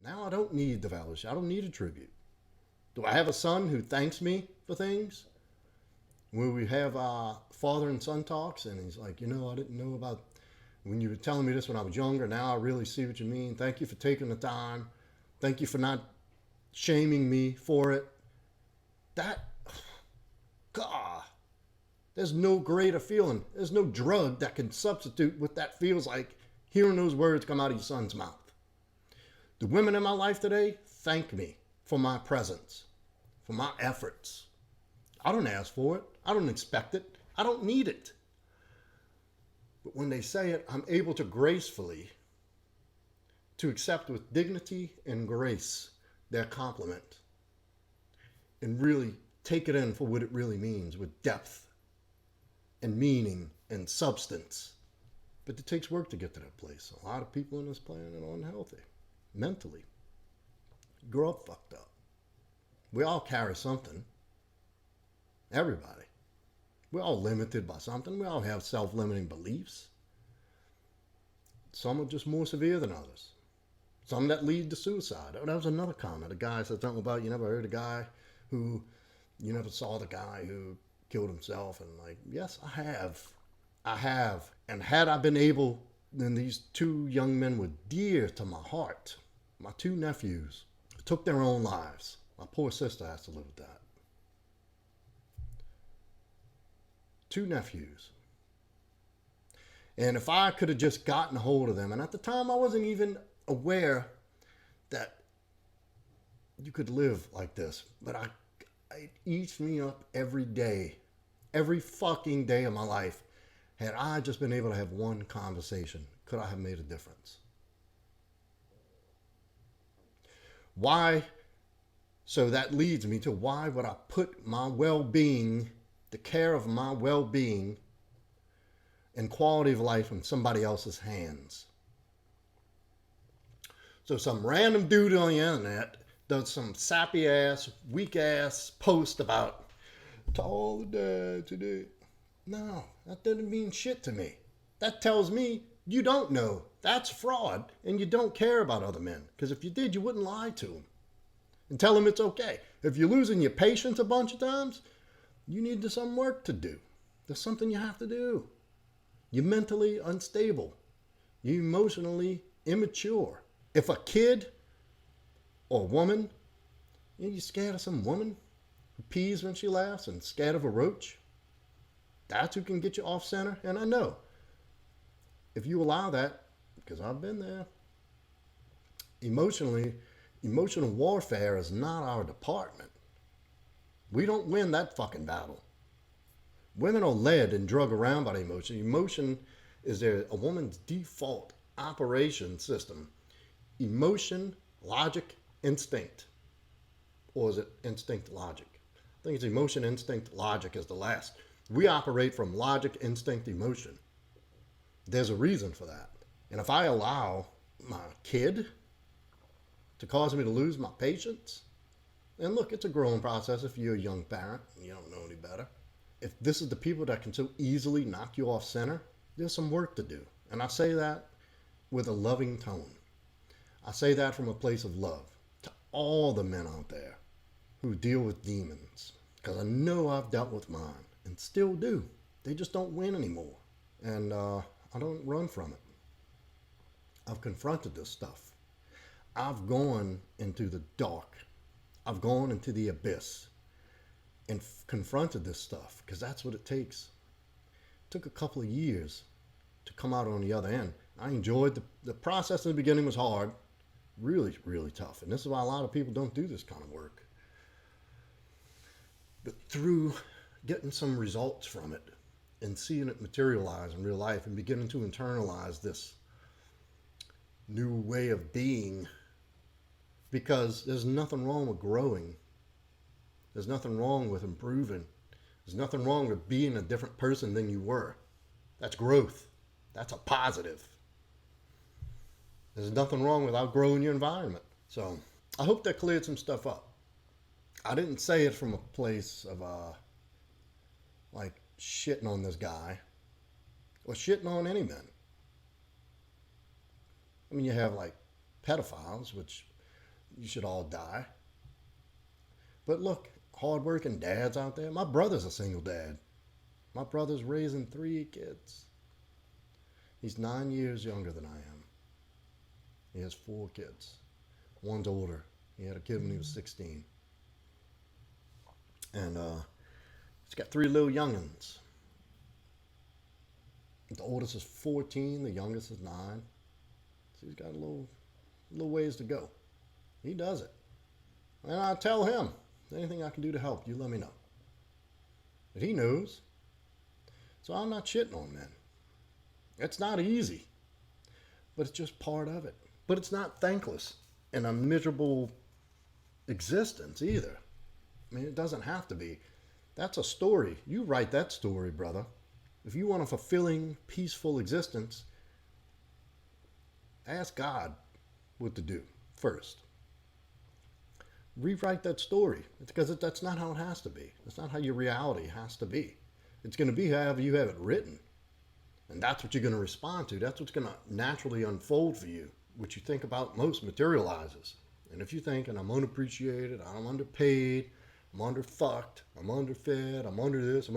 Now I don't need the validation. I don't need a tribute. Do I have a son who thanks me for things? When we have father and son talks, and he's like, I didn't know about when you were telling me this when I was younger. Now I really see what you mean. Thank you for taking the time. Thank you for not shaming me for it. That, God, there's no greater feeling. There's no drug that can substitute what that feels like hearing those words come out of your son's mouth. The women in my life today thank me for my presence, for my efforts. I don't ask for it. I don't expect it. I don't need it. But when they say it, I'm able to gracefully, to accept with dignity and grace their compliment and really take it in for what it really means with depth and meaning and substance. But it takes work to get to that place. A lot of people on this planet are unhealthy, mentally. Grow up fucked up. We all carry something. Everybody. We're all limited by something. We all have self-limiting beliefs. Some are just more severe than others. Some that lead to suicide. Oh, that was another comment. A guy said something about, you never heard a guy who, you never saw the guy who killed himself. And like, yes, I have. I have. And had I been able, then these two young men were dear to my heart. My two nephews took their own lives. My poor sister has to live with that. Two nephews. And if I could have just gotten a hold of them, and at the time I wasn't even aware that you could live like this, but it eats me up every day, every fucking day of my life. Had I just been able to have one conversation, could I have made a difference? Why? So that leads me to why would I put my well-being, the care of my well-being and quality of life in somebody else's hands? So some random dude on the internet does some sappy ass, weak ass post about to all the dads today. No, that doesn't mean shit to me. That tells me you don't know. That's fraud, and you don't care about other men. Because if you did, you wouldn't lie to them and tell them it's okay. If you're losing your patience a bunch of times, you need some work to do. There's something you have to do. You're mentally unstable. You're emotionally immature. If a kid or woman, you're scared of some woman who pees when she laughs and scared of a roach, that's who can get you off center. And I know if you allow that, because I've been there, emotional warfare is not our department. We don't win that fucking battle. Women are led and drug around by emotion. Emotion is a woman's default operation system. Emotion, logic, instinct. Or is it instinct, logic? I think it's emotion, instinct, logic is the last. We operate from logic, instinct, emotion. There's a reason for that. And if I allow my kid to cause me to lose my patience, and look, it's a growing process if you're a young parent and you don't know any better. If this is the people that can so easily knock you off center, there's some work to do. And I say that with a loving tone. I say that from a place of love to all the men out there who deal with demons. Because I know I've dealt with mine and still do. They just don't win anymore. And I don't run from it. I've confronted this stuff. I've gone into the dark. I've gone into the abyss and confronted this stuff because that's what it takes. It took a couple of years to come out on the other end. I enjoyed the process in the beginning was hard, really, really tough. And this is why a lot of people don't do this kind of work. But through getting some results from it and seeing it materialize in real life and beginning to internalize this new way of being, because there's nothing wrong with growing. There's nothing wrong with improving. There's nothing wrong with being a different person than you were. That's growth. That's a positive. There's nothing wrong with outgrowing your environment. So I hope that cleared some stuff up. I didn't say it from a place of like shitting on this guy or shitting on any men. I mean, you have like pedophiles, which you should all die. But look, hardworking dads out there. My brother's a single dad. My brother's raising 3 kids. He's 9 years younger than I am. He has 4 kids. One's older. He had a kid when he was 16. And he's got 3 little youngins. The oldest is 14, the youngest is 9. So he's got a little ways to go. He does it. And I tell him, anything I can do to help, you let me know. But he knows. So I'm not shitting on men. It's not easy. But it's just part of it. But it's not thankless and a miserable existence either. I mean, it doesn't have to be. That's a story. You write that story, brother. If you want a fulfilling, peaceful existence, ask God what to do first. Rewrite that story. It's because that's not how it has to be. That's not how your reality has to be. It's going to be however you have it written. And that's what you're going to respond to. That's what's going to naturally unfold for you. What you think about most materializes. And if you're thinking, I'm unappreciated, I'm underpaid, I'm underfucked, I'm underfed, I'm under this,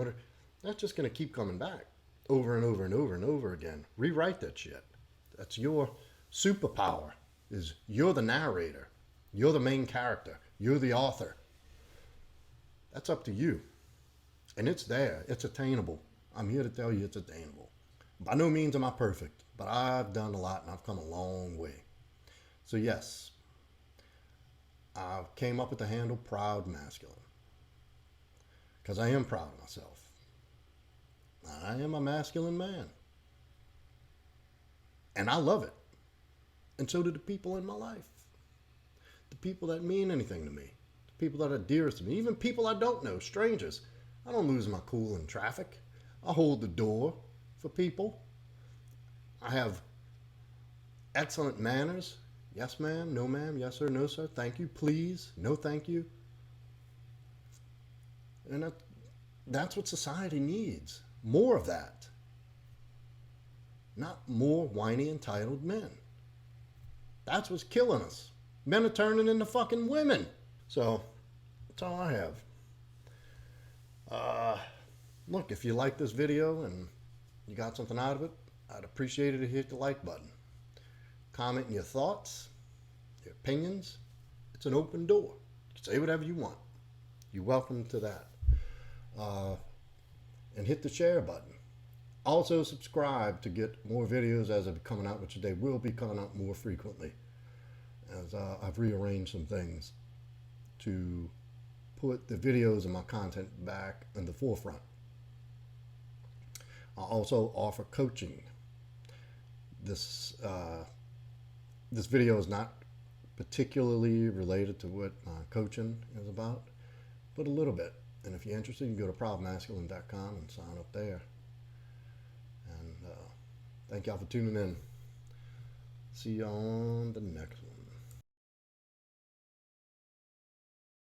that's just going to keep coming back over and over and over and over again. Rewrite that shit. That's your superpower, is you're the narrator. You're the main character. You're the author. That's up to you. And it's there. It's attainable. I'm here to tell you it's attainable. By no means am I perfect, but I've done a lot and I've come a long way. So yes, I came up with the handle Proud Masculine. Because I am proud of myself. I am a masculine man. And I love it. And so do the people in my life. The people that mean anything to me. The people that are dearest to me. Even people I don't know, strangers. I don't lose my cool in traffic. I hold the door for people. I have excellent manners. Yes, ma'am. No, ma'am. Yes, sir. No, sir. Thank you. Please. No, thank you. And that's what society needs. More of that. Not more whiny, entitled men. That's what's killing us. Men are turning into fucking women. So, that's all I have. Look, if you like this video and you got something out of it, I'd appreciate it if you hit the like button. Comment your thoughts, your opinions. It's an open door. You can say whatever you want. You're welcome to that. And hit the share button. Also subscribe to get more videos as they're coming out, which they will be coming out more frequently, as I've rearranged some things to put the videos and my content back in the forefront. I also offer coaching. This video is not particularly related to what coaching is about, but a little bit. And if you're interested, you can go to proudmasculine.com and sign up there. And thank y'all for tuning in. See you on the next one.